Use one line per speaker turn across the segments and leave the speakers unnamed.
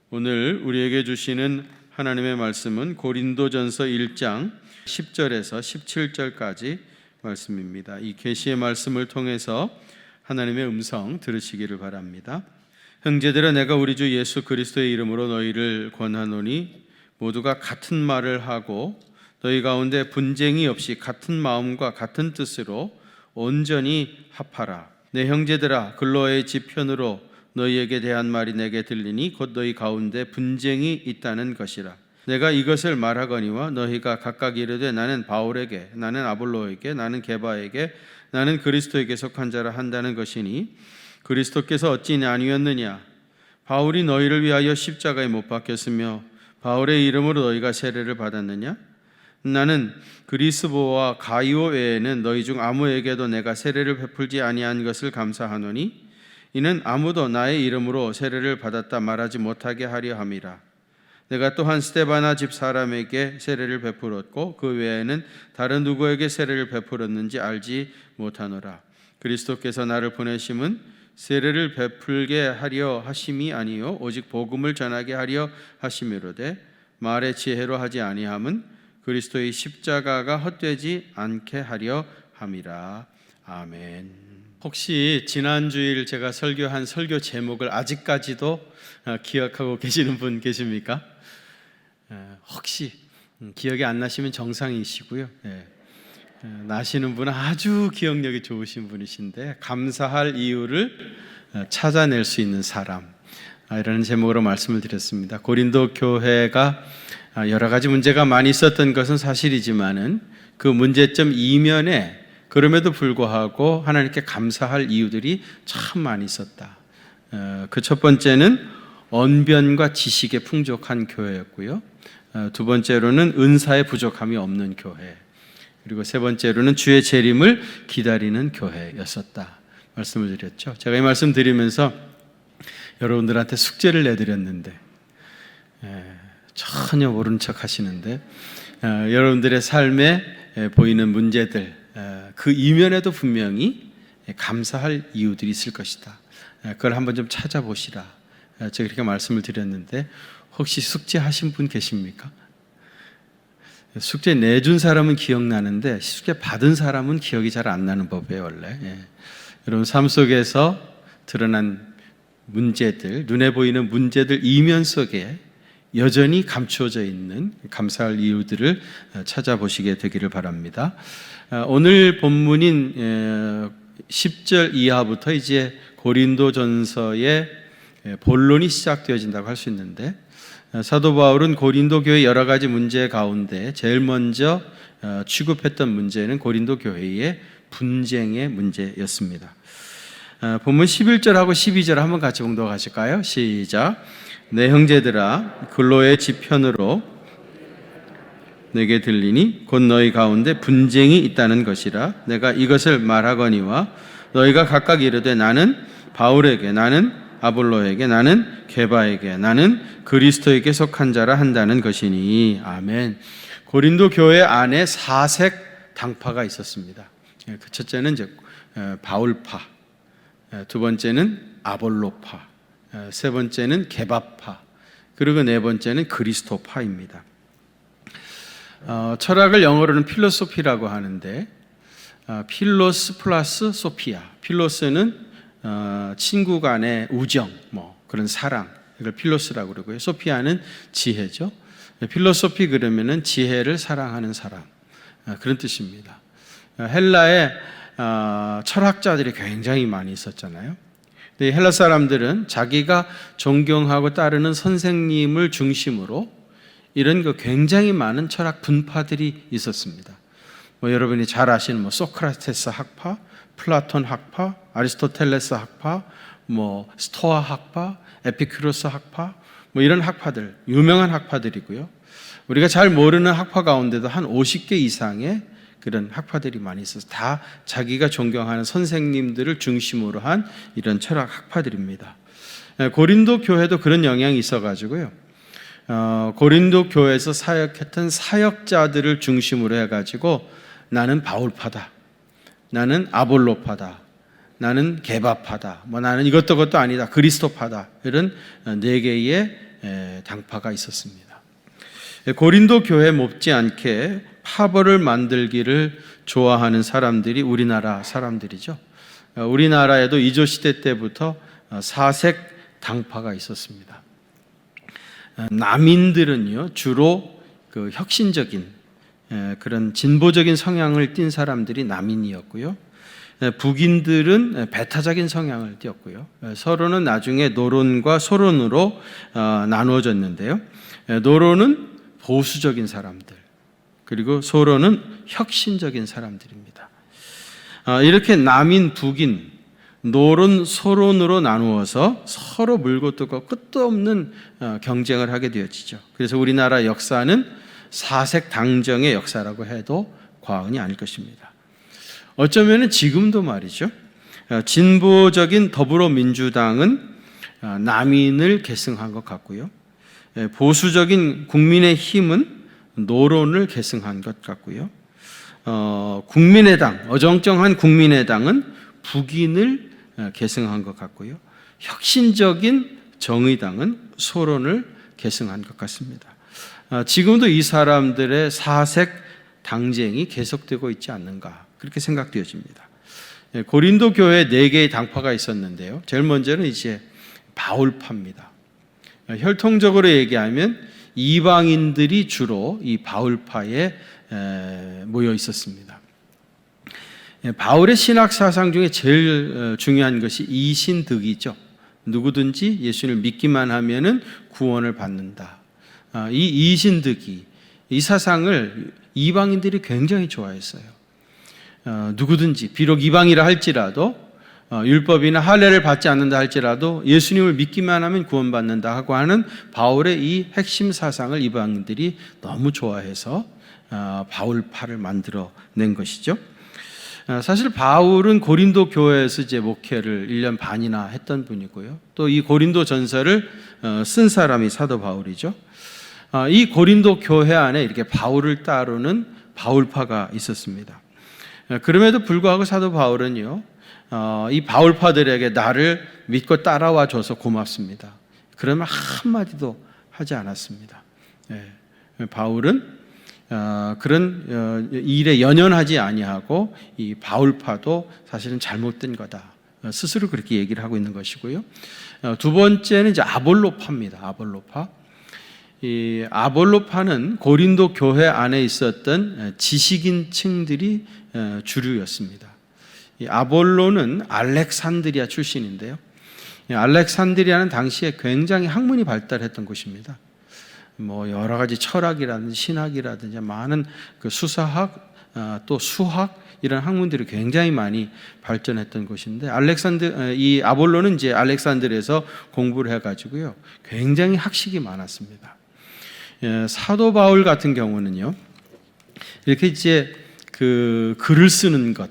오늘 우리에게 주시는 하나님의 말씀은 고린도전서 1장 10절에서 17절까지 말씀입니다. 이 계시의 말씀을 통해서 하나님의 음성 들으시기를 바랍니다. 형제들아, 내가 우리 주 예수 그리스도의 이름으로 너희를 권하노니 모두가 같은 말을 하고 너희 가운데 분쟁이 없이 같은 마음과 같은 뜻으로 온전히 합하라. 내 형제들아, 글로의 지편으로 너희에게 대한 말이 내게 들리니 곧 너희 가운데 분쟁이 있다는 것이라. 내가 이것을 말하거니와 너희가 각각 이르되 나는 바울에게, 나는 아볼로에게, 나는 게바에게, 나는 그리스도에게 속한 자라 한다는 것이니 그리스도께서 어찌 아니었느냐? 바울이 너희를 위하여 십자가에 못 박혔으며 바울의 이름으로 너희가 세례를 받았느냐? 나는 그리스보와 가이오 외에는 너희 중 아무에게도 내가 세례를 베풀지 아니한 것을 감사하노니 이는 아무도 나의 이름으로 세례를 받았다 말하지 못하게 하려 함이라. 내가 또한 스데바나 집 사람에게 세례를 베풀었고 그 외에는 다른 누구에게 세례를 베풀었는지 알지 못하노라. 그리스도께서 나를 보내심은 세례를 베풀게 하려 하심이 아니요 오직 복음을 전하게 하려 하심이로되 말의 지혜로 하지 아니함은 그리스도의 십자가가 헛되지 않게 하려 함이라. 아멘. 혹시 지난주일 제가 설교한 설교 제목을 아직까지도 기억하고 계시는 분 계십니까? 혹시 기억이 안 나시면 정상이시고요. 나시는 분은 아주 기억력이 좋으신 분이신데 감사할 이유를 찾아낼 수 있는 사람, 이라는 제목으로 말씀을 드렸습니다. 고린도 교회가 여러 가지 문제가 많이 있었던 것은 사실이지만은 그 문제점 이면에 그럼에도 불구하고 하나님께 감사할 이유들이 참 많이 있었다. 그 첫 번째는 언변과 지식에 풍족한 교회였고요. 두 번째로는 은사의 부족함이 없는 교회. 그리고 세 번째로는 주의 재림을 기다리는 교회였었다. 말씀을 드렸죠. 제가 이 말씀 드리면서 여러분들한테 숙제를 내드렸는데 전혀 모른 척 하시는데 여러분들의 삶에 보이는 문제들, 그 이면에도 분명히 감사할 이유들이 있을 것이다. 그걸 한번 좀 찾아보시라. 제가 그렇게 말씀을 드렸는데 혹시 숙제하신 분 계십니까? 숙제 내준 사람은 기억나는데 숙제 받은 사람은 기억이 잘 안 나는 법이에요, 원래. 여러분 삶 속에서 드러난 문제들, 눈에 보이는 문제들 이면 속에 여전히 감추어져 있는 감사할 이유들을 찾아보시게 되기를 바랍니다. 오늘 본문인 10절 이하부터 이제 고린도전서의 본론이 시작되어진다고 할 수 있는데, 사도 바울은 고린도 교회 여러 가지 문제 가운데 제일 먼저 취급했던 문제는 고린도 교회의 분쟁의 문제였습니다. 본문 11절하고 12절 한번 같이 봉독하실까요? 시작. 내 형제들아, 글로의 지편으로 내게 들리니 곧 너희 가운데 분쟁이 있다는 것이라. 내가 이것을 말하거니와 너희가 각각 이르되 나는 바울에게, 나는 아볼로에게, 나는 게바에게, 나는 그리스도에게 속한 자라 한다는 것이니. 아멘. 고린도 교회 안에 사색 당파가 있었습니다. 그 첫째는 이제 바울파, 두 번째는 아볼로파, 세 번째는 게바파, 그리고 네 번째는 그리스도파입니다. 철학을 영어로는 필로소피라고 하는데, 필로스 플러스 소피아, 필로스는 친구 간의 우정, 그런 사랑, 이걸 필로스라고 그러고요. 소피아는 지혜죠. 필로소피 그러면은 지혜를 사랑하는 사람, 그런 뜻입니다. 헬라에 철학자들이 굉장히 많이 있었잖아요. 헬라 사람들은 자기가 존경하고 따르는 선생님을 중심으로 이런 굉장히 많은 철학 분파들이 있었습니다. 여러분이 잘 아시는 소크라테스 학파, 플라톤 학파, 아리스토텔레스 학파, 스토아 학파, 에피큐로스 학파, 이런 학파들, 유명한 학파들이고요. 우리가 잘 모르는 학파 가운데도 한 50개 이상의 그런 학파들이 많이 있어서 다 자기가 존경하는 선생님들을 중심으로 한 이런 철학 학파들입니다. 고린도 교회도 그런 영향이 있어가지고요. 고린도 교회에서 사역했던 사역자들을 중심으로 해가지고 나는 바울파다, 나는 아볼로파다, 나는 게바파다, 나는 이것도 그것도 아니다, 그리스도파다, 이런 네 개의 당파가 있었습니다. 고린도 교회 못지않게 파벌을 만들기를 좋아하는 사람들이 우리나라 사람들이죠. 우리나라에도 이조 시대 때부터 사색 당파가 있었습니다. 남인들은요 주로 그 혁신적인 그런 진보적인 성향을 띤 사람들이 남인이었고요. 북인들은 배타적인 성향을 띄었고요. 서로는 나중에 노론과 소론으로 나누어졌는데요. 노론은 보수적인 사람들, 그리고 소론은 혁신적인 사람들입니다. 이렇게 남인, 북인, 노론, 소론으로 나누어서 서로 물고 뜯고 끝도 없는 경쟁을 하게 되어지죠. 그래서 우리나라 역사는 사색 당정의 역사라고 해도 과언이 아닐 것입니다. 어쩌면 지금도 말이죠. 진보적인 더불어민주당은 남인을 계승한 것 같고요. 보수적인 국민의힘은 노론을 계승한 것 같고요. 국민의당, 어정쩡한 국민의당은 북인을 계승한 것 같고요. 혁신적인 정의당은 소론을 계승한 것 같습니다. 지금도 이 사람들의 사색 당쟁이 계속되고 있지 않는가, 그렇게 생각되어집니다. 고린도 교회에 4개의 당파가 있었는데요. 제일 먼저는 이제 바울파입니다. 혈통적으로 얘기하면 이방인들이 주로 이 바울파에 모여 있었습니다. 바울의 신학 사상 중에 제일 중요한 것이 이신득이죠. 누구든지 예수를 믿기만 하면은 구원을 받는다. 이 이신득이, 이 사상을 이방인들이 굉장히 좋아했어요. 누구든지 비록 이방이라 할지라도 율법이나 할례를 받지 않는다 할지라도 예수님을 믿기만 하면 구원받는다 하고 하는 바울의 이 핵심 사상을 이방인들이 너무 좋아해서 바울파를 만들어낸 것이죠. 사실 바울은 고린도 교회에서 이제 목회를 1년 반이나 했던 분이고요. 또 이 고린도 전서를 쓴 사람이 사도 바울이죠. 이 고린도 교회 안에 이렇게 바울을 따르는 바울파가 있었습니다. 그럼에도 불구하고 사도 바울은요, 이 바울파들에게 나를 믿고 따라와 줘서 고맙습니다, 그러면 한마디도 하지 않았습니다. 바울은 그런 일에 연연하지 아니하고 이 바울파도 사실은 잘못된 거다, 스스로 그렇게 얘기를 하고 있는 것이고요. 두 번째는 이제 아볼로파입니다. 아볼로파. 이 아볼로파는 고린도 교회 안에 있었던 지식인층들이 주류였습니다. 이 아볼로는 알렉산드리아 출신인데요. 알렉산드리아는 당시에 굉장히 학문이 발달했던 곳입니다. 뭐 여러 가지 철학이라든지 신학이라든지 많은 그 수사학, 또 수학, 이런 학문들이 굉장히 많이 발전했던 곳인데, 이 아볼로는 이제 알렉산드리아에서 공부를 해가지고요, 굉장히 학식이 많았습니다. 사도 바울 같은 경우는요, 이렇게 이제 그 글을 쓰는 것,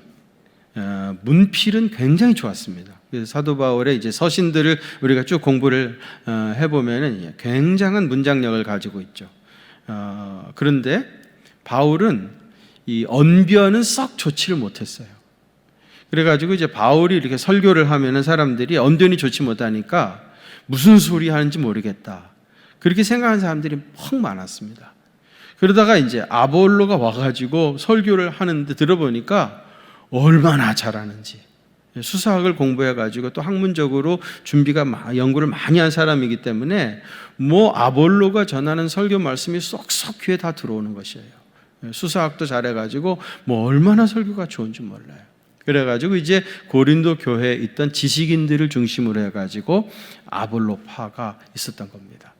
문필은 굉장히 좋았습니다. 그래서 사도 바울의 이제 서신들을 우리가 쭉 공부를 해보면은 굉장한 문장력을 가지고 있죠. 그런데 바울은 이 언변은 썩 좋지를 못했어요. 그래가지고 이제 바울이 이렇게 설교를 하면은 사람들이 언변이 좋지 못하니까 무슨 소리 하는지 모르겠다, 그렇게 생각하는 사람들이 퍽 많았습니다. 그러다가 이제 아볼로가 와가지고 설교를 하는데 들어보니까 얼마나 잘하는지, 수사학을 공부해가지고 또 학문적으로 연구를 많이 한 사람이기 때문에 뭐 아볼로가 전하는 설교 말씀이 쏙쏙 귀에 다 들어오는 것이에요. 수사학도 잘해가지고 뭐 얼마나 설교가 좋은지 몰라요. 그래가지고 이제 고린도 교회에 있던 지식인들을 중심으로 해가지고 아볼로파가 있었던 겁니다.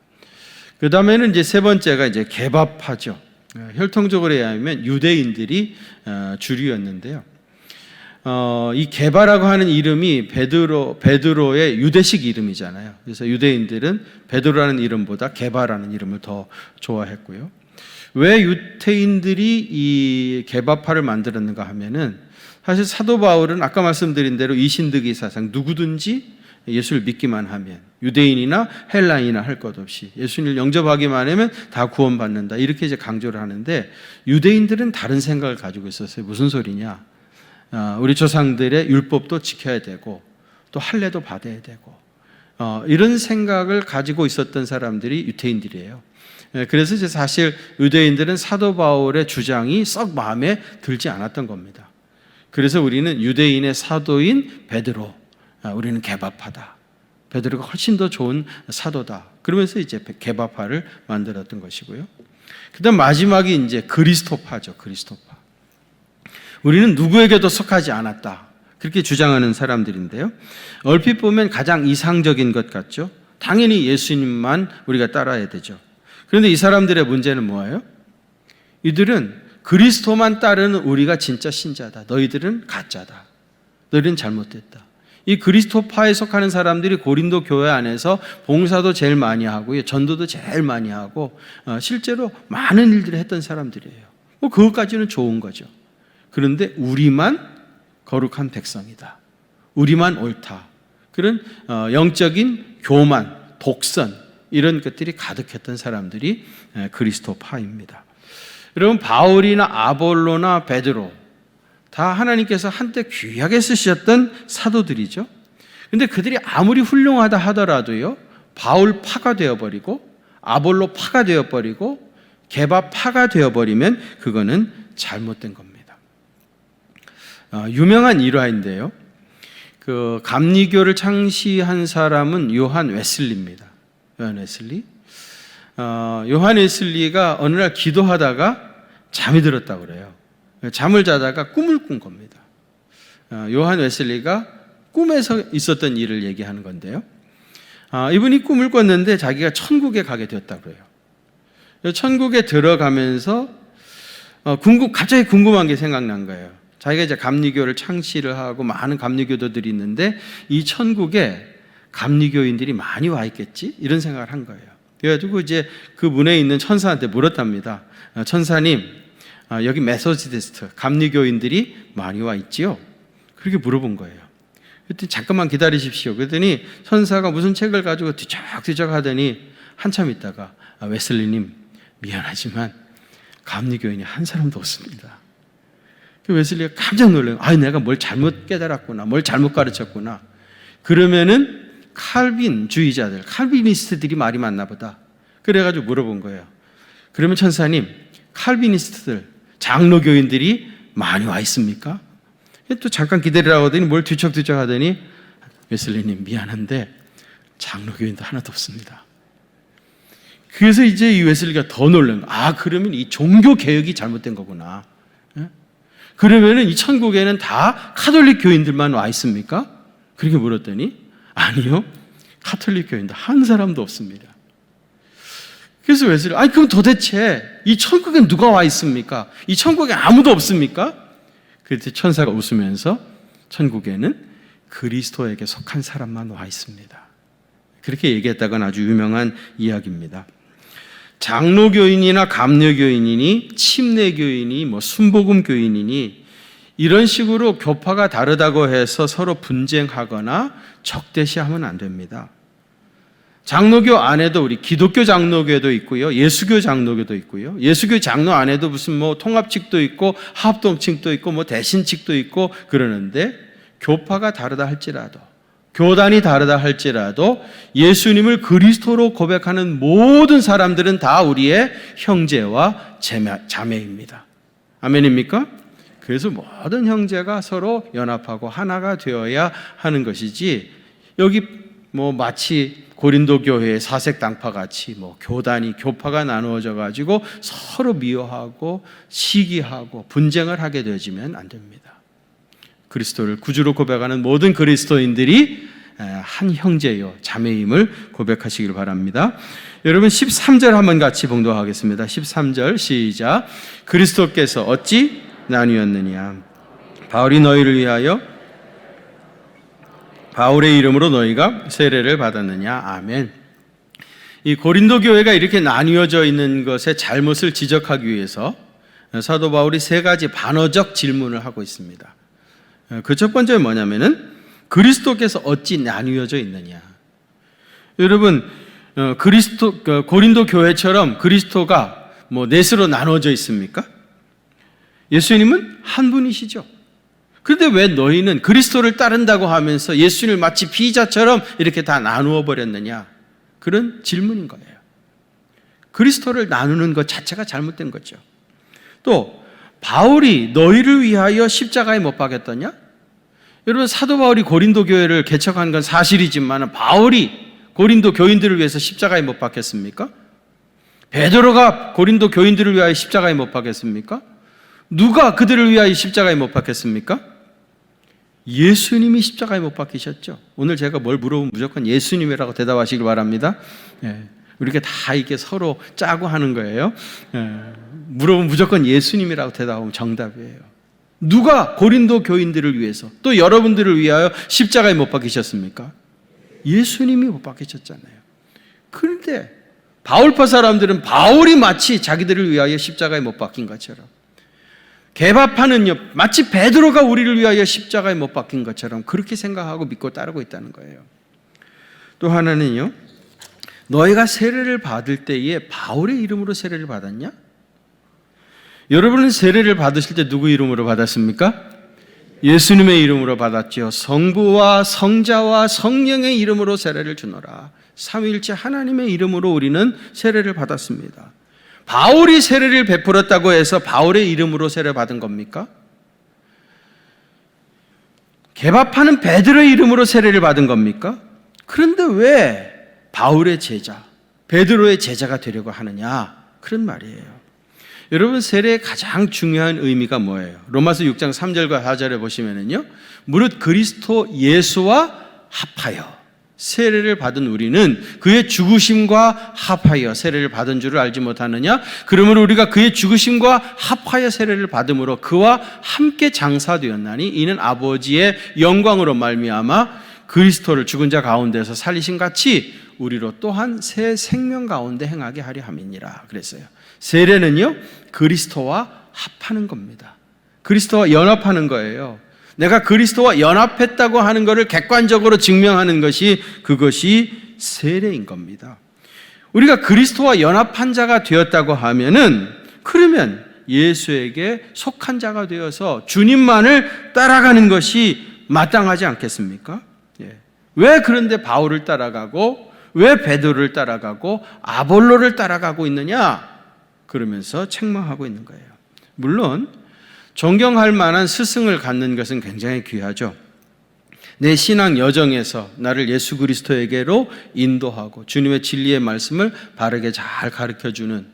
그 다음에는 이제 세 번째가 이제 게바파죠. 혈통적으로 얘기하면 유대인들이 주류였는데요. 이 게바라고 하는 이름이 베드로의 유대식 이름이잖아요. 그래서 유대인들은 베드로라는 이름보다 게바라는 이름을 더 좋아했고요. 왜 유대인들이 이 게바파를 만들었는가 하면은, 사실 사도 바울은 아까 말씀드린 대로 이신득이 사상, 누구든지 예수를 믿기만 하면, 유대인이나 헬라인이나 할 것 없이 예수님을 영접하기만 하면 다 구원받는다, 이렇게 이제 강조를 하는데, 유대인들은 다른 생각을 가지고 있었어요. 무슨 소리냐? 우리 조상들의 율법도 지켜야 되고 또 할례도 받아야 되고 이런 생각을 가지고 있었던 사람들이 유대인들이에요. 그래서 이제 사실 유대인들은 사도 바울의 주장이 썩 마음에 들지 않았던 겁니다. 그래서 우리는 유대인의 사도인 베드로, 우리는 개바파다. 베드로가 훨씬 더 좋은 사도다. 그러면서 이제 개바파를 만들었던 것이고요. 그다음 마지막이 이제 그리스도파죠. 그리스도파. 우리는 누구에게도 속하지 않았다. 그렇게 주장하는 사람들인데요. 얼핏 보면 가장 이상적인 것 같죠. 당연히 예수님만 우리가 따라야 되죠. 그런데 이 사람들의 문제는 뭐예요? 이들은 그리스도만 따르는 우리가 진짜 신자다. 너희들은 가짜다. 너희들은 잘못됐다. 이 그리스도파에 속하는 사람들이 고린도 교회 안에서 봉사도 제일 많이 하고요. 전도도 제일 많이 하고 실제로 많은 일들을 했던 사람들이에요. 뭐 그것까지는 좋은 거죠. 그런데 우리만 거룩한 백성이다. 우리만 옳다. 그런 영적인 교만, 독선 이런 것들이 가득했던 사람들이 그리스도파입니다. 여러분 바울이나 아볼로나 베드로 다 하나님께서 한때 귀하게 쓰셨던 사도들이죠. 그런데 그들이 아무리 훌륭하다 하더라도요, 바울 파가 되어버리고 아볼로 파가 되어버리고 게바 파가 되어버리면 그거는 잘못된 겁니다. 유명한 일화인데요. 그 감리교를 창시한 사람은 요한 웨슬리입니다. 요한 웨슬리. 요한 웨슬리가 어느 날 기도하다가 잠이 들었다고 그래요. 잠을 자다가 꿈을 꾼 겁니다. 요한 웨슬리가 꿈에서 있었던 일을 얘기하는 건데요. 이분이 꿈을 꿨는데 자기가 천국에 가게 되었다고 그래요. 천국에 들어가면서 갑자기 궁금한 게 생각난 거예요. 자기가 이제 감리교를 창시를 하고 많은 감리교도들이 있는데 이 천국에 감리교인들이 많이 와 있겠지? 이런 생각을 한 거예요. 그래가지고 이제 그 문에 있는 천사한테 물었답니다. 천사님, 여기 메소디스트 감리교인들이 많이 와 있지요? 그렇게 물어본 거예요. 그랬더니 잠깐만 기다리십시오. 그랬더니 천사가 무슨 책을 가지고 뒤적뒤적 하더니 한참 있다가 웨슬리님 미안하지만 감리교인이 한 사람도 없습니다. 그 웨슬리가 깜짝 놀라요. 내가 뭘 잘못 깨달았구나, 뭘 잘못 가르쳤구나. 그러면은 칼빈주의자들, 칼비니스트들이 말이 맞나 보다. 그래가지고 물어본 거예요. 그러면 천사님, 칼비니스트들, 장로교인들이 많이 와 있습니까? 또 잠깐 기다리라고 하더니 뭘 뒤척뒤척 하더니 웨슬리님 미안한데 장로교인도 하나도 없습니다. 그래서 이제 이 웨슬리가 더 놀란 거예요. 그러면 이 종교개혁이 잘못된 거구나. 그러면은 이 천국에는 다 카톨릭 교인들만 와 있습니까? 그렇게 물었더니 아니요, 카톨릭 교인도 한 사람도 없습니다. 그래서 웨슬리, 그럼 도대체 이 천국엔 누가 와 있습니까? 이 천국에 아무도 없습니까? 그때 천사가 웃으면서 천국에는 그리스도에게 속한 사람만 와 있습니다. 그렇게 얘기했다건 아주 유명한 이야기입니다. 장로교인이나 감려교인이니 침례교인이 순복음교인이니 이런 식으로 교파가 다르다고 해서 서로 분쟁하거나 적대시하면 안 됩니다. 장로교 안에도 우리 기독교 장로교도 있고요, 예수교 장로교도 있고요, 예수교 장로 안에도 무슨 통합측도 있고 합동측도 있고 대신측도 있고 그러는데 교파가 다르다 할지라도 교단이 다르다 할지라도 예수님을 그리스도로 고백하는 모든 사람들은 다 우리의 형제와 자매입니다. 아멘입니까? 그래서 모든 형제가 서로 연합하고 하나가 되어야 하는 것이지 여기 마치 고린도 교회의 사색 당파 같이 교파가 나누어져 가지고 서로 미워하고 시기하고 분쟁을 하게 되어지면 안 됩니다. 그리스도를 구주로 고백하는 모든 그리스도인들이 한 형제요 자매임을 고백하시길 바랍니다. 여러분 13절 한번 같이 봉독하겠습니다. 13절 시작. 그리스도께서 어찌 나뉘었느냐? 바울이 너희를 위하여 바울의 이름으로 너희가 세례를 받았느냐? 아멘. 이 고린도 교회가 이렇게 나뉘어져 있는 것의 잘못을 지적하기 위해서 사도 바울이 세 가지 반어적 질문을 하고 있습니다. 그 첫 번째는 뭐냐면은 그리스도께서 어찌 나뉘어져 있느냐? 여러분 고린도 교회처럼 그리스도가 넷으로 나눠져 있습니까? 예수님은 한 분이시죠. 그런데 왜 너희는 그리스도를 따른다고 하면서 예수님을 마치 피자처럼 이렇게 다 나누어 버렸느냐? 그런 질문인 거예요. 그리스도를 나누는 것 자체가 잘못된 거죠. 또 바울이 너희를 위하여 십자가에 못 박였더냐? 여러분, 사도 바울이 고린도 교회를 개척한 건 사실이지만 바울이 고린도 교인들을 위해서 십자가에 못 박혔습니까? 베드로가 고린도 교인들을 위하여 십자가에 못 박혔습니까? 누가 그들을 위하여 십자가에 못 박혔습니까? 예수님이 십자가에 못 박히셨죠. 오늘 제가 뭘 물어보면 무조건 예수님이라고 대답하시길 바랍니다. 우리가 다 이게 서로 짜고 하는 거예요. 물어보면 무조건 예수님이라고 대답하면 정답이에요. 누가 고린도 교인들을 위해서 또 여러분들을 위하여 십자가에 못 박히셨습니까? 예수님이 못 박히셨잖아요. 그런데 바울파 사람들은 바울이 마치 자기들을 위하여 십자가에 못 박힌 것처럼, 개바파는요 마치 베드로가 우리를 위하여 십자가에 못 박힌 것처럼 그렇게 생각하고 믿고 따르고 있다는 거예요. 또 하나는요, 너희가 세례를 받을 때에 바울의 이름으로 세례를 받았냐? 여러분은 세례를 받으실 때 누구 이름으로 받았습니까? 예수님의 이름으로 받았죠. 성부와 성자와 성령의 이름으로 세례를 주노라. 삼위일체 하나님의 이름으로 우리는 세례를 받았습니다. 바울이 세례를 베풀었다고 해서 바울의 이름으로 세례 받은 겁니까? 개바파는 베드로의 이름으로 세례를 받은 겁니까? 그런데 왜 바울의 제자, 베드로의 제자가 되려고 하느냐? 그런 말이에요. 여러분, 세례의 가장 중요한 의미가 뭐예요? 로마서 6장 3절과 4절에 보시면은요, 무릇 그리스도 예수와 합하여 세례를 받은 우리는 그의 죽으심과 합하여 세례를 받은 줄을 알지 못하느냐? 그러므로 우리가 그의 죽으심과 합하여 세례를 받음으로 그와 함께 장사되었나니 이는 아버지의 영광으로 말미암아 그리스도를 죽은 자 가운데서 살리신 같이 우리로 또한 새 생명 가운데 행하게 하려 함이니라 그랬어요. 세례는요, 그리스도와 합하는 겁니다. 그리스도와 연합하는 거예요. 내가 그리스도와 연합했다고 하는 것을 객관적으로 증명하는 것이, 그것이 세례인 겁니다. 우리가 그리스도와 연합한 자가 되었다고 하면은, 그러면 예수에게 속한 자가 되어서 주님만을 따라가는 것이 마땅하지 않겠습니까? 왜 그런데 바울을 따라가고 왜 베드로를 따라가고 아볼로를 따라가고 있느냐? 그러면서 책망하고 있는 거예요. 물론 존경할 만한 스승을 갖는 것은 굉장히 귀하죠. 내 신앙 여정에서 나를 예수 그리스도에게로 인도하고 주님의 진리의 말씀을 바르게 잘 가르쳐주는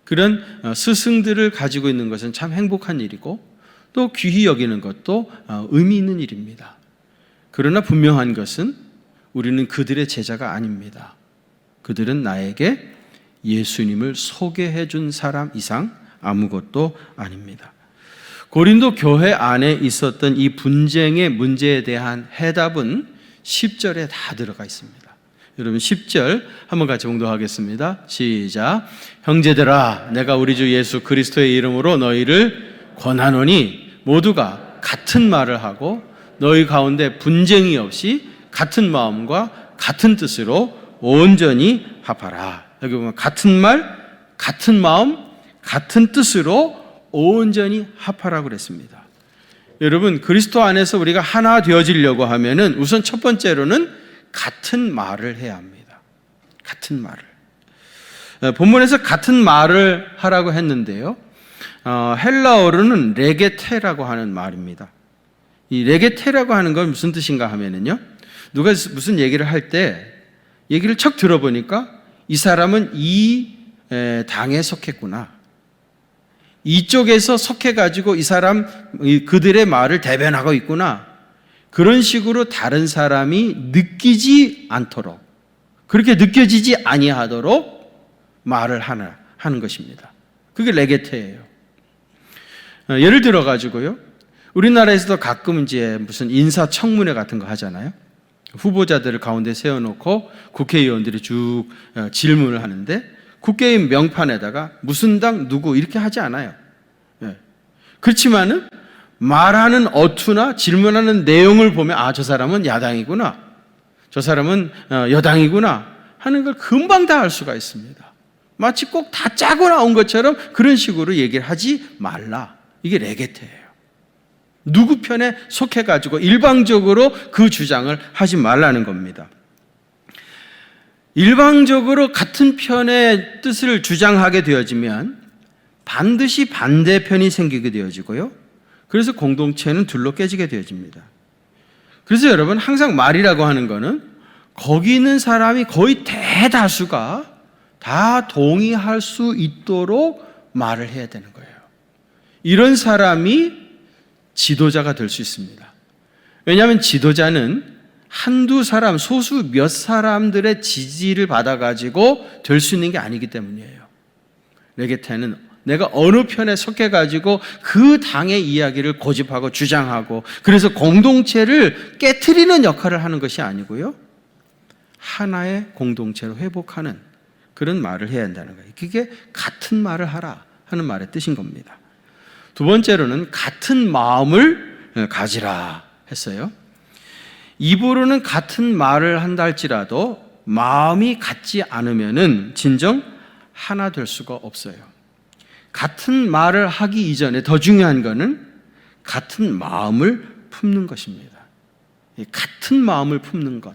그런 스승들을 가지고 있는 것은 참 행복한 일이고 또 귀히 여기는 것도 의미 있는 일입니다. 그러나 분명한 것은 우리는 그들의 제자가 아닙니다. 그들은 나에게 예수님을 소개해 준 사람 이상 아무것도 아닙니다. 고린도 교회 안에 있었던 이 분쟁의 문제에 대한 해답은 10절에 다 들어가 있습니다. 여러분 10절 한번 같이 봉독하겠습니다. 시작. 형제들아, 내가 우리 주 예수 그리스도의 이름으로 너희를 권하노니 모두가 같은 말을 하고 너희 가운데 분쟁이 없이 같은 마음과 같은 뜻으로 온전히 합하라. 여기 보면 같은 말, 같은 마음, 같은 뜻으로 온전히 합하라고 그랬습니다. 여러분, 그리스도 안에서 우리가 하나 되어지려고 하면은 우선 첫 번째로는 같은 말을 해야 합니다. 같은 말을. 본문에서 같은 말을 하라고 했는데요. 헬라어로는 레게테라고 하는 말입니다. 이 레게테라고 하는 건 무슨 뜻인가 하면은요. 누가 무슨 얘기를 할 때 얘기를 척 들어보니까 이 사람은 이 당에 속했구나. 이쪽에서 속해가지고 이 사람, 그들의 말을 대변하고 있구나. 그런 식으로 다른 사람이 느끼지 않도록, 그렇게 느껴지지 아니하도록 말을 하는 것입니다. 그게 레게테예요. 예를 들어가지고요. 우리나라에서도 가끔 이제 무슨 인사청문회 같은 거 하잖아요. 후보자들을 가운데 세워놓고 국회의원들이 쭉 질문을 하는데 국회의원 명판에다가 무슨 당 누구 이렇게 하지 않아요. 그렇지만은 말하는 어투나 질문하는 내용을 보면 아, 저 사람은 야당이구나, 저 사람은 여당이구나 하는 걸 금방 다 알 수가 있습니다. 마치 꼭 다 짜고 나온 것처럼 그런 식으로 얘기를 하지 말라. 이게 레게테예요. 누구 편에 속해가지고 일방적으로 그 주장을 하지 말라는 겁니다. 일방적으로 같은 편의 뜻을 주장하게 되어지면 반드시 반대편이 생기게 되어지고요. 그래서 공동체는 둘로 깨지게 되어집니다. 그래서 여러분, 항상 말이라고 하는 거는 거기 있는 사람이 거의 대다수가 다 동의할 수 있도록 말을 해야 되는 거예요. 이런 사람이 지도자가 될 수 있습니다. 왜냐하면 지도자는 한두 사람, 소수 몇 사람들의 지지를 받아가지고 될 수 있는 게 아니기 때문이에요. 레게테는 내가 어느 편에 속해가지고 그 당의 이야기를 고집하고 주장하고 그래서 공동체를 깨트리는 역할을 하는 것이 아니고요. 하나의 공동체로 회복하는 그런 말을 해야 한다는 거예요. 그게 같은 말을 하라 하는 말의 뜻인 겁니다. 두 번째로는 같은 마음을 가지라 했어요. 입으로는 같은 말을 한다 할지라도 마음이 같지 않으면은 진정 하나 될 수가 없어요. 같은 말을 하기 이전에 더 중요한 것은 같은 마음을 품는 것입니다. 같은 마음을 품는 것,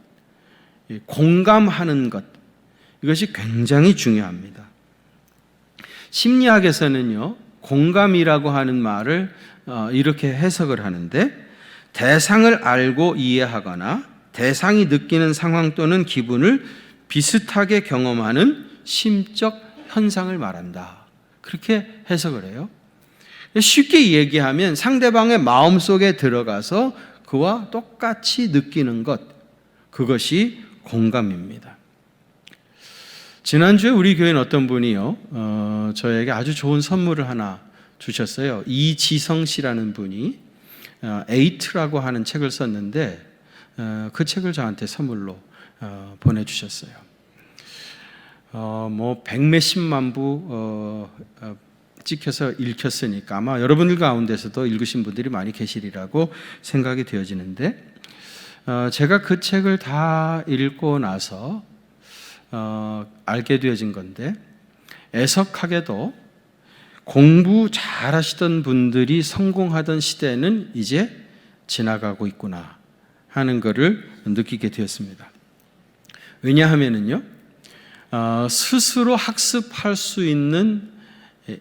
공감하는 것, 이것이 굉장히 중요합니다. 심리학에서는요, 공감이라고 하는 말을 이렇게 해석을 하는데, 대상을 알고 이해하거나 대상이 느끼는 상황 또는 기분을 비슷하게 경험하는 심적 현상을 말한다. 그렇게 해석을 해요. 쉽게 얘기하면 상대방의 마음속에 들어가서 그와 똑같이 느끼는 것, 그것이 공감입니다. 지난주에 우리 교회는 어떤 분이요, 저에게 아주 좋은 선물을 하나 주셨어요. 이지성 씨라는 분이 에이트라고 하는 책을 썼는데 그 책을 저한테 선물로 보내주셨어요. 뭐 100몇십만 부 찍혀서 읽혔으니까 아마 여러분들 가운데서도 읽으신 분들이 많이 계시리라고 생각이 되어지는데, 제가 그 책을 다 읽고 나서 알게 되어진 건데, 애석하게도 공부 잘하시던 분들이 성공하던 시대는 이제 지나가고 있구나 하는 것을 느끼게 되었습니다. 왜냐하면은요, 스스로 학습할 수 있는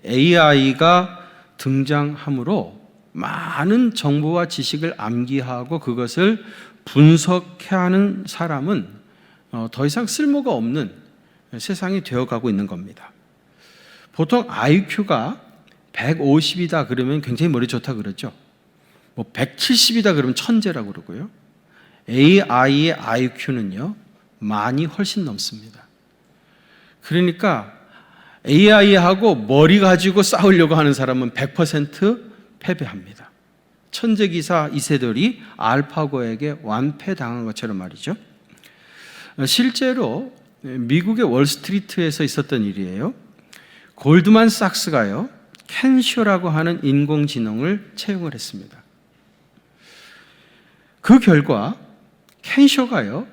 AI가 등장함으로 많은 정보와 지식을 암기하고 그것을 분석해야 하는 사람은 더 이상 쓸모가 없는 세상이 되어가고 있는 겁니다. 보통 IQ가 150이다 그러면 굉장히 머리 좋다 그러죠. 뭐 170이다 그러면 천재라고 그러고요. AI의 IQ는요, 많이 훨씬 넘습니다. 그러니까 AI하고 머리 가지고 싸우려고 하는 사람은 100% 패배합니다. 천재기사 이세돌이 알파고에게 완패당한 것처럼 말이죠. 실제로 미국의 월스트리트에서 있었던 일이에요. 골드만삭스가요, 켄쇼라고 하는 인공지능을 채용을 했습니다. 그 결과 켄쇼가요,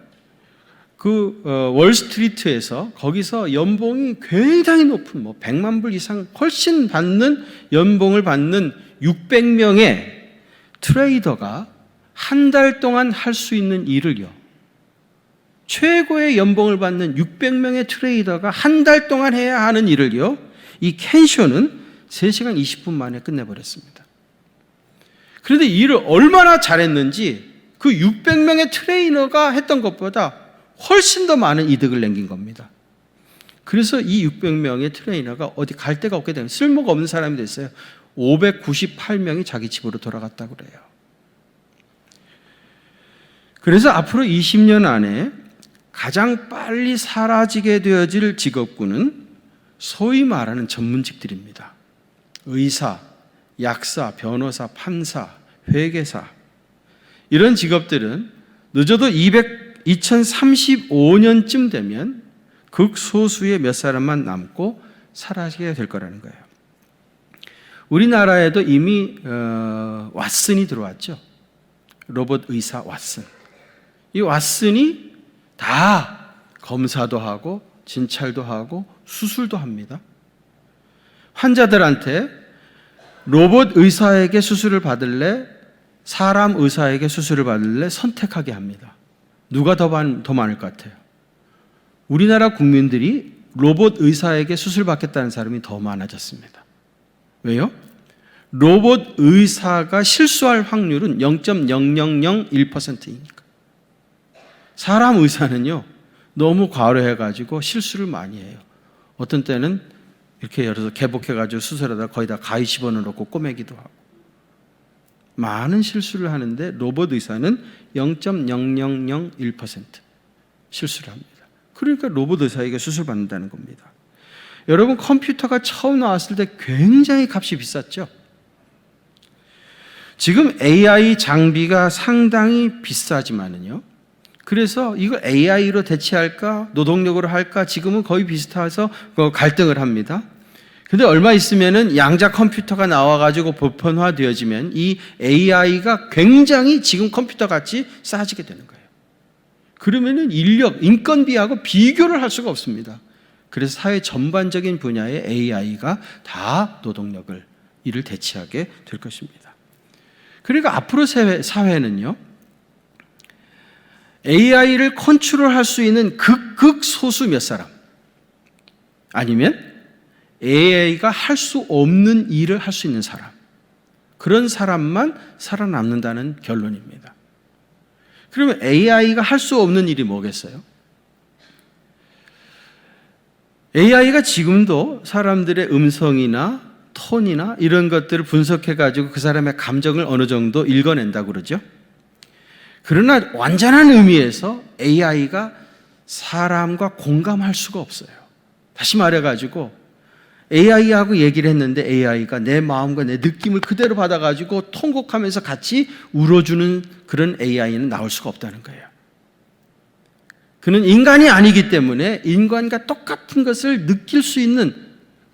그 월스트리트에서 거기서 연봉이 굉장히 높은 100만 불 이상 훨씬 받는 연봉을 받는 600명의 트레이더가 한 달 동안 할 수 있는 일을요, 최고의 연봉을 받는 600명의 트레이더가 한 달 동안 해야 하는 일을요, 이 켄쇼는 3시간 20분 만에 끝내버렸습니다. 그런데 일을 얼마나 잘했는지 그 600명의 트레이너가 했던 것보다 훨씬 더 많은 이득을 남긴 겁니다. 그래서 이 600명의 트레이너가 어디 갈 데가 없게 되면 쓸모가 없는 사람이 됐어요. 598명이 자기 집으로 돌아갔다고 그래요. 그래서 앞으로 20년 안에 가장 빨리 사라지게 되어질 직업군은 소위 말하는 전문직들입니다. 의사, 약사, 변호사, 판사, 회계사, 이런 직업들은 늦어도 2035년쯤 되면 극소수의 몇 사람만 남고 사라지게 될 거라는 거예요. 우리나라에도 이미 왓슨이 들어왔죠. 로봇 의사 왓슨. 이 왓슨이 다 검사도 하고 진찰도 하고 수술도 합니다. 환자들한테 로봇 의사에게 수술을 받을래? 사람 의사에게 수술을 받을래 선택하게 합니다. 누가 더 많을 것 같아요? 우리나라 국민들이 로봇 의사에게 수술 받겠다는 사람이 더 많아졌습니다. 왜요? 로봇 의사가 실수할 확률은 0.0001%이니까. 사람 의사는요, 너무 과로해가지고 실수를 많이 해요. 어떤 때는 이렇게 열어서 개복해가지고 수술하다가 거의 다 가위 집어넣고 꼬매기도 하고. 많은 실수를 하는데 로봇 의사는 0.0001% 실수를 합니다. 그러니까 로봇 의사에게 수술 받는다는 겁니다. 여러분, 컴퓨터가 처음 나왔을 때 굉장히 값이 비쌌죠? 지금 AI 장비가 상당히 비싸지만은요, 그래서 이걸 AI로 대체할까 노동력으로 할까 지금은 거의 비슷해서 갈등을 합니다. 근데 얼마 있으면은 양자 컴퓨터가 나와가지고 보편화되어지면 이 AI가 굉장히 지금 컴퓨터 같이 싸지게 되는 거예요. 그러면은 인건비하고 비교를 할 수가 없습니다. 그래서 사회 전반적인 분야의 AI가 다 노동력을, 이를 대체하게 될 것입니다. 그러니까 앞으로 사회는요, AI를 컨트롤할 수 있는 극소수 몇 사람, 아니면 AI가 할 수 없는 일을 할 수 있는 사람, 그런 사람만 살아남는다는 결론입니다. 그러면 AI가 할 수 없는 일이 뭐겠어요? AI가 지금도 사람들의 음성이나 톤이나 이런 것들을 분석해가지고 그 사람의 감정을 어느 정도 읽어낸다고 그러죠. 그러나 완전한 의미에서 AI가 사람과 공감할 수가 없어요. 다시 말해가지고 AI하고 얘기를 했는데 AI가 내 마음과 내 느낌을 그대로 받아가지고 통곡하면서 같이 울어주는 그런 AI는 나올 수가 없다는 거예요. 그는 인간이 아니기 때문에 인간과 똑같은 것을 느낄 수 있는,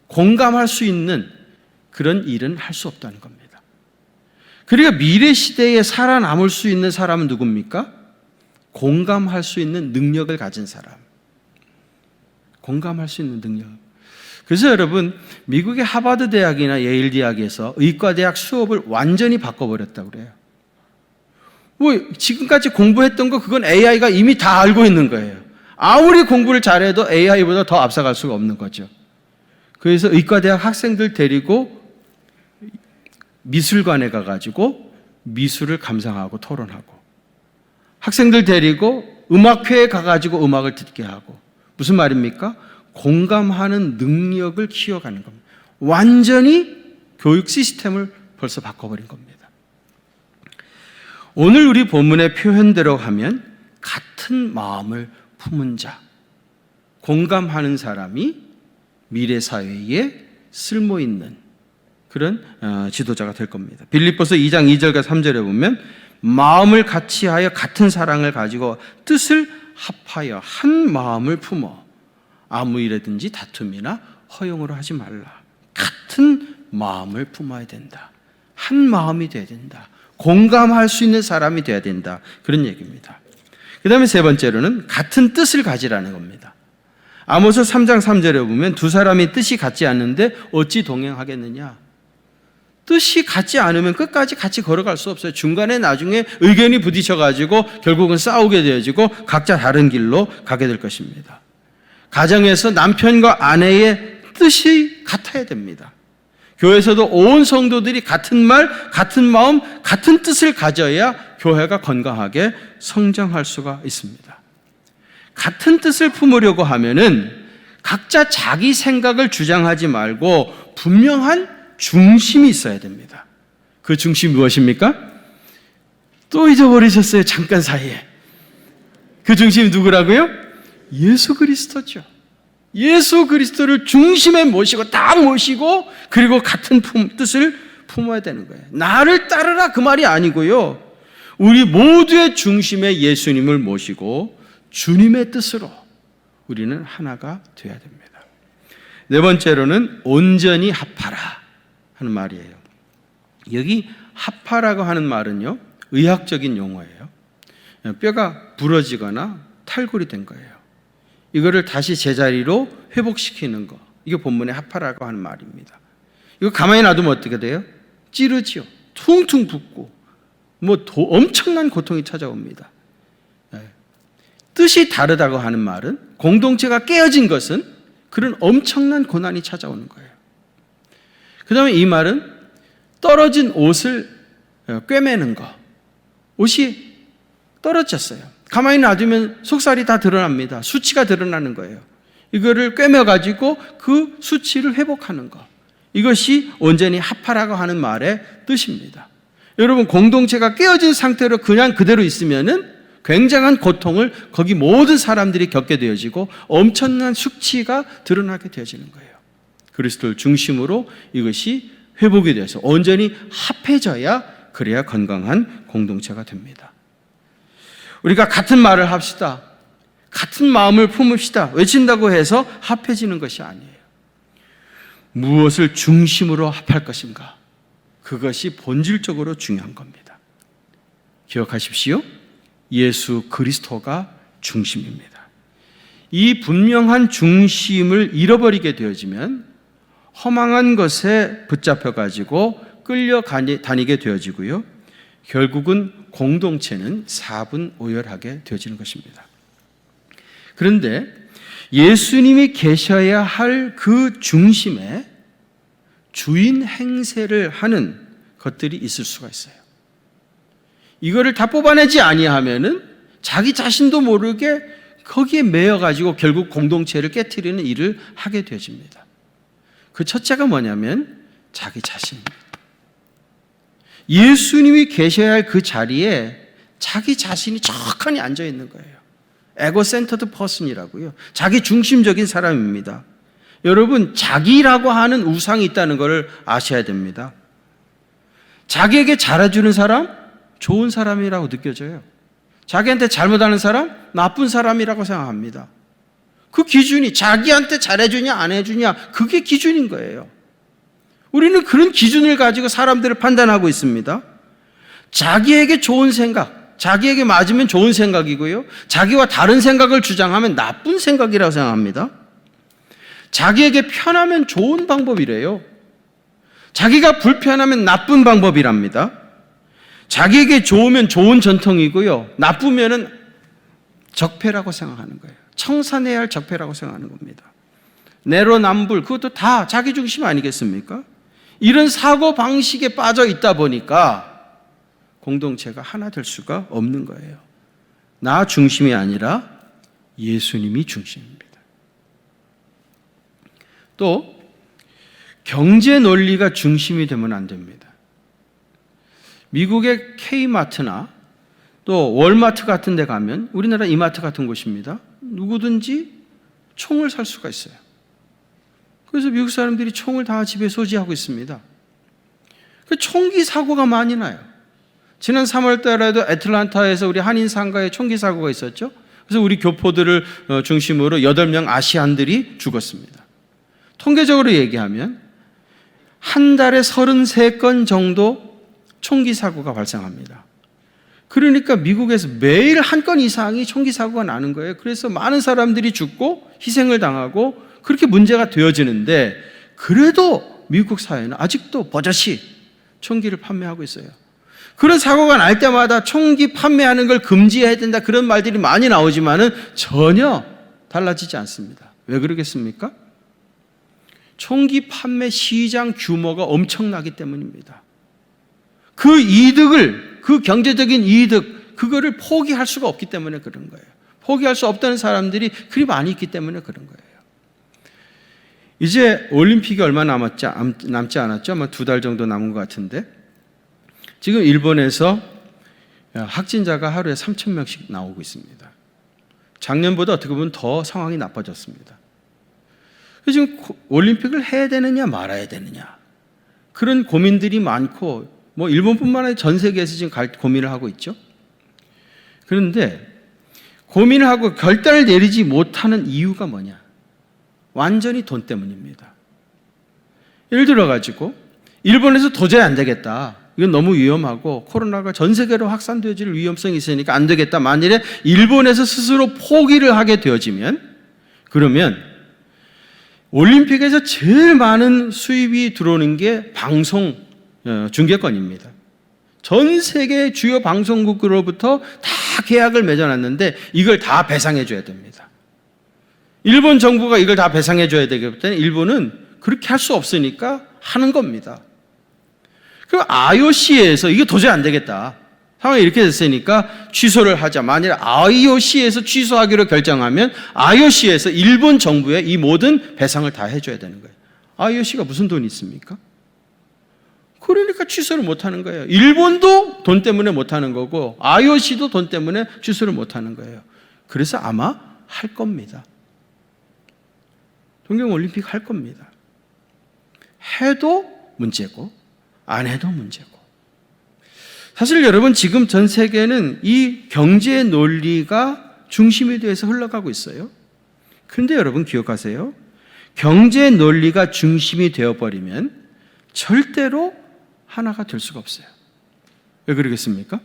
공감할 수 있는 그런 일은 할 수 없다는 겁니다. 그러니까 미래 시대에 살아남을 수 있는 사람은 누굽니까? 공감할 수 있는 능력을 가진 사람. 공감할 수 있는 능력. 그래서 여러분, 미국의 하버드 대학이나 예일 대학에서 의과대학 수업을 완전히 바꿔버렸다고 그래요. 뭐 지금까지 공부했던 거 그건 AI가 이미 다 알고 있는 거예요. 아무리 공부를 잘해도 AI보다 더 앞서갈 수가 없는 거죠. 그래서 의과대학 학생들 데리고 미술관에 가가지고 미술을 감상하고 토론하고, 학생들 데리고 음악회에 가가지고 음악을 듣게 하고, 무슨 말입니까? 공감하는 능력을 키워가는 겁니다. 완전히 교육 시스템을 벌써 바꿔버린 겁니다. 오늘 우리 본문의 표현대로 하면 같은 마음을 품은 자, 공감하는 사람이 미래 사회에 쓸모있는 그런 지도자가 될 겁니다. 빌립보서 2장 2절과 3절에 보면 마음을 같이하여 같은 사랑을 가지고 뜻을 합하여 한 마음을 품어 아무 일에든지 다툼이나 허용으로 하지 말라. 같은 마음을 품어야 된다. 한 마음이 돼야 된다. 공감할 수 있는 사람이 돼야 된다. 그런 얘기입니다. 그 다음에 세 번째로는 같은 뜻을 가지라는 겁니다. 아모스 3장 3절에 보면 두 사람이 뜻이 같지 않는데 어찌 동행하겠느냐. 뜻이 같지 않으면 끝까지 같이 걸어갈 수 없어요. 중간에 나중에 의견이 부딪혀가지고 결국은 싸우게 되어지고 각자 다른 길로 가게 될 것입니다. 가정에서 남편과 아내의 뜻이 같아야 됩니다. 교회에서도 온 성도들이 같은 말, 같은 마음, 같은 뜻을 가져야 교회가 건강하게 성장할 수가 있습니다. 같은 뜻을 품으려고 하면은 각자 자기 생각을 주장하지 말고 분명한 중심이 있어야 됩니다. 그 중심이 무엇입니까? 또 잊어버리셨어요, 잠깐 사이에. 그 중심이 누구라고요? 예수 그리스도죠. 예수 그리스도를 중심에 모시고 다 모시고 그리고 같은 뜻을 품어야 되는 거예요. 나를 따르라 그 말이 아니고요. 우리 모두의 중심에 예수님을 모시고 주님의 뜻으로 우리는 하나가 되어야 됩니다. 네 번째로는 온전히 합하라 하는 말이에요. 여기 합하라고 하는 말은요, 의학적인 용어예요. 뼈가 부러지거나 탈골이 된 거예요. 이거를 다시 제자리로 회복시키는 거, 이게 본문의 합하라고 하는 말입니다. 이거 가만히 놔두면 어떻게 돼요? 찌르지요. 퉁퉁 붓고 엄청난 고통이 찾아옵니다. 뜻이 다르다고 하는 말은, 공동체가 깨어진 것은 그런 엄청난 고난이 찾아오는 거예요. 그 다음에 이 말은 떨어진 옷을 꿰매는 거. 옷이 떨어졌어요. 가만히 놔두면 속살이 다 드러납니다. 수치가 드러나는 거예요. 이거를 꿰매가지고 그 수치를 회복하는 거. 이것이 온전히 합하라고 하는 말의 뜻입니다. 여러분, 공동체가 깨어진 상태로 그냥 그대로 있으면은 굉장한 고통을 거기 모든 사람들이 겪게 되어지고 엄청난 수치가 드러나게 되어지는 거예요. 그리스도를 중심으로 이것이 회복이 돼서 온전히 합해져야, 그래야 건강한 공동체가 됩니다. 우리가 같은 말을 합시다, 같은 마음을 품읍시다 외친다고 해서 합해지는 것이 아니에요. 무엇을 중심으로 합할 것인가, 그것이 본질적으로 중요한 겁니다. 기억하십시오. 예수 그리스도가 중심입니다. 이 분명한 중심을 잃어버리게 되어지면 허망한 것에 붙잡혀가지고 끌려다니게 되어지고요, 결국은 공동체는 사분오열하게 되어지는 것입니다. 그런데 예수님이 계셔야 할 그 중심에 주인 행세를 하는 것들이 있을 수가 있어요. 이거를 다 뽑아내지 아니하면은 자기 자신도 모르게 거기에 매여가지고 결국 공동체를 깨트리는 일을 하게 되어집니다. 그 첫째가 뭐냐면 자기 자신입니다. 예수님이 계셔야 할 그 자리에 자기 자신이 척하니 앉아 있는 거예요. 에고센터드 퍼슨이라고요. 자기 중심적인 사람입니다. 여러분, 자기라고 하는 우상이 있다는 것을 아셔야 됩니다. 자기에게 잘해주는 사람, 좋은 사람이라고 느껴져요. 자기한테 잘못하는 사람, 나쁜 사람이라고 생각합니다. 그 기준이 자기한테 잘해주냐 안 해주냐, 그게 기준인 거예요. 우리는 그런 기준을 가지고 사람들을 판단하고 있습니다. 자기에게 좋은 생각, 자기에게 맞으면 좋은 생각이고요, 자기와 다른 생각을 주장하면 나쁜 생각이라고 생각합니다. 자기에게 편하면 좋은 방법이래요. 자기가 불편하면 나쁜 방법이랍니다. 자기에게 좋으면 좋은 전통이고요, 나쁘면은 적폐라고 생각하는 거예요. 청산해야 할 적폐라고 생각하는 겁니다. 내로남불, 그것도 다 자기 중심 아니겠습니까? 이런 사고 방식에 빠져 있다 보니까 공동체가 하나 될 수가 없는 거예요. 나 중심이 아니라 예수님이 중심입니다. 또 경제 논리가 중심이 되면 안 됩니다. 미국의 K마트나 또 월마트 같은 데 가면, 우리나라 이마트 같은 곳입니다, 누구든지 총을 살 수가 있어요. 그래서 미국 사람들이 총을 다 집에 소지하고 있습니다. 그 총기 사고가 많이 나요. 지난 3월 달에도 애틀란타에서 우리 한인 상가에 총기 사고가 있었죠. 그래서 우리 교포들을 중심으로 8명 아시안들이 죽었습니다. 통계적으로 얘기하면 한 달에 33건 정도 총기 사고가 발생합니다. 그러니까 미국에서 매일 한 건 이상이 총기 사고가 나는 거예요. 그래서 많은 사람들이 죽고 희생을 당하고 그렇게 문제가 되어지는데, 그래도 미국 사회는 아직도 버젓이 총기를 판매하고 있어요. 그런 사고가 날 때마다 총기 판매하는 걸 금지해야 된다, 그런 말들이 많이 나오지만은 전혀 달라지지 않습니다. 왜 그러겠습니까? 총기 판매 시장 규모가 엄청나기 때문입니다. 그 이득을, 그 경제적인 이득, 그거를 포기할 수가 없기 때문에 그런 거예요. 포기할 수 없다는 사람들이 그리 많이 있기 때문에 그런 거예요. 이제 올림픽이 얼마 남지 않았죠? 아마 2달 정도 남은 것 같은데, 지금 일본에서 확진자가 하루에 3,000명씩 나오고 있습니다. 작년보다 어떻게 보면 더 상황이 나빠졌습니다. 지금 올림픽을 해야 되느냐 말아야 되느냐, 그런 고민들이 많고, 일본뿐만 아니라 전 세계에서 지금 고민을 하고 있죠. 그런데 고민을 하고 결단을 내리지 못하는 이유가 뭐냐? 완전히 돈 때문입니다. 예를 들어가지고 일본에서 도저히 안 되겠다, 이건 너무 위험하고 코로나가 전 세계로 확산되어질 위험성이 있으니까 안 되겠다, 만일에 일본에서 스스로 포기를 하게 되어지면, 그러면 올림픽에서 제일 많은 수입이 들어오는 게 방송 중계권입니다. 전 세계 주요 방송국으로부터 다 계약을 맺어놨는데 이걸 다 배상해 줘야 됩니다. 일본 정부가 이걸 다 배상해 줘야 되기 때문에 일본은 그렇게 할 수 없으니까 하는 겁니다. 그 IOC에서 이게 도저히 안 되겠다, 상황이 이렇게 됐으니까 취소를 하자. 만일 IOC에서 취소하기로 결정하면 IOC에서 일본 정부에 이 모든 배상을 다 해줘야 되는 거예요. IOC가 무슨 돈이 있습니까? 그러니까 취소를 못하는 거예요. 일본도 돈 때문에 못하는 거고 IOC도 돈 때문에 취소를 못하는 거예요. 그래서 아마 할 겁니다. 동경올림픽 할 겁니다. 해도 문제고 안 해도 문제고. 사실 여러분, 지금 전 세계는 이 경제 논리가 중심이 되어서 흘러가고 있어요. 그런데 여러분 기억하세요. 경제 논리가 중심이 되어버리면 절대로 하나가 될 수가 없어요. 왜 그러겠습니까?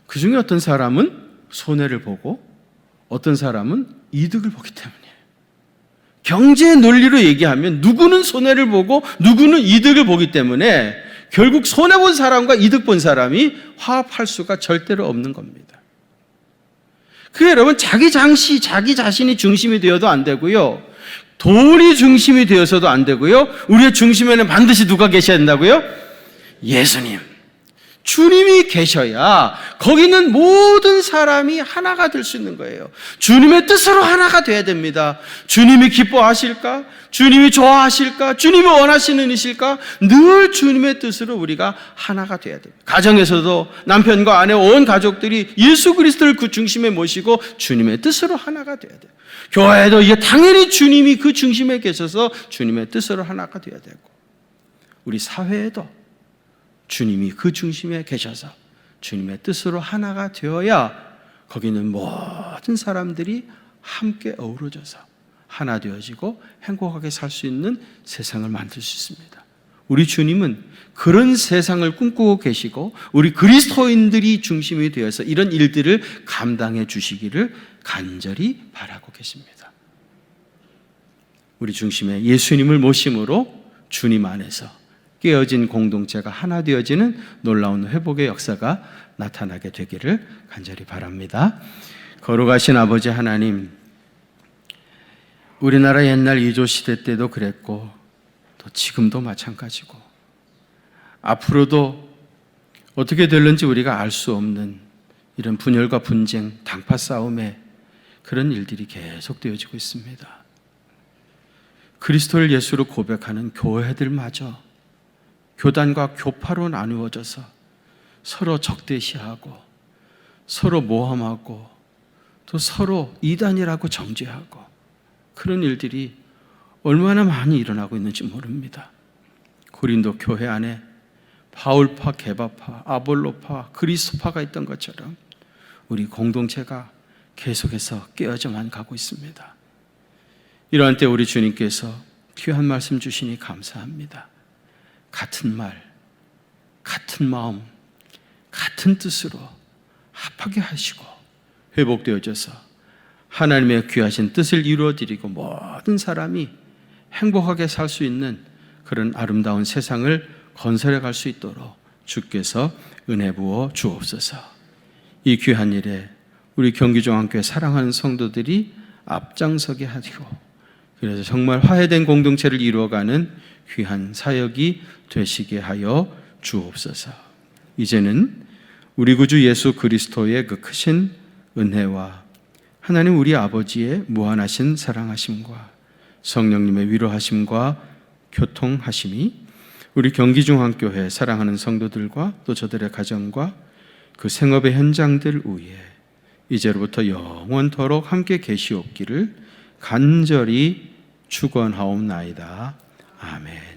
그 중에 어떤 사람은 손해를 보고 어떤 사람은 이득을 보기 때문이에요. 경제 논리로 얘기하면 누구는 손해를 보고 누구는 이득을 보기 때문에 결국 손해본 사람과 이득 본 사람이 화합할 수가 절대로 없는 겁니다. 그 여러분, 자기 자신이 중심이 되어도 안 되고요, 돈이 중심이 되어서도 안 되고요, 우리의 중심에는 반드시 누가 계셔야 된다고요? 예수님, 주님이 계셔야 거기는 모든 사람이 하나가 될 수 있는 거예요. 주님의 뜻으로 하나가 돼야 됩니다. 주님이 기뻐하실까? 주님이 좋아하실까? 주님이 원하시는 일일까? 늘 주님의 뜻으로 우리가 하나가 돼야 됩니다. 가정에서도 남편과 아내 온 가족들이 예수 그리스도를 그 중심에 모시고 주님의 뜻으로 하나가 돼야 돼요. 교회도 이게 당연히 주님이 그 중심에 계셔서 주님의 뜻으로 하나가 돼야 되고, 우리 사회에도 주님이 그 중심에 계셔서 주님의 뜻으로 하나가 되어야 거기는 모든 사람들이 함께 어우러져서 하나 되어지고 행복하게 살 수 있는 세상을 만들 수 있습니다. 우리 주님은 그런 세상을 꿈꾸고 계시고 우리 그리스도인들이 중심이 되어서 이런 일들을 감당해 주시기를 간절히 바라고 계십니다. 우리 중심에 예수님을 모심으로 주님 안에서 깨어진 공동체가 하나 되어지는 놀라운 회복의 역사가 나타나게 되기를 간절히 바랍니다. 거룩하신 아버지 하나님, 우리나라 옛날 이조 시대 때도 그랬고 또 지금도 마찬가지고 앞으로도 어떻게 될는지 우리가 알 수 없는 이런 분열과 분쟁, 당파 싸움에 그런 일들이 계속 되어지고 있습니다. 그리스도를 예수로 고백하는 교회들마저 교단과 교파로 나누어져서 서로 적대시하고 서로 모함하고 또 서로 이단이라고 정죄하고 그런 일들이 얼마나 많이 일어나고 있는지 모릅니다. 고린도 교회 안에 바울파, 게바파, 아볼로파, 그리스도파가 있던 것처럼 우리 공동체가 계속해서 깨어져만 가고 있습니다. 이러한 때 우리 주님께서 귀한 말씀 주시니 감사합니다. 같은 말, 같은 마음, 같은 뜻으로 합하게 하시고 회복되어져서 하나님의 귀하신 뜻을 이루어드리고 모든 사람이 행복하게 살 수 있는 그런 아름다운 세상을 건설해 갈 수 있도록 주께서 은혜 부어 주옵소서. 이 귀한 일에 우리 경기종합교회 사랑하는 성도들이 앞장서게 하시고 그래서 정말 화해된 공동체를 이루어가는 귀한 사역이 되시게 하여 주옵소서. 이제는 우리 구주 예수 그리스도의 그 크신 은혜와 하나님 우리 아버지의 무한하신 사랑하심과 성령님의 위로하심과 교통하심이 우리 경기중앙교회 사랑하는 성도들과 또 저들의 가정과 그 생업의 현장들 위에 이제로부터 영원토록 함께 계시옵기를 간절히 축원하옵나이다. 아멘.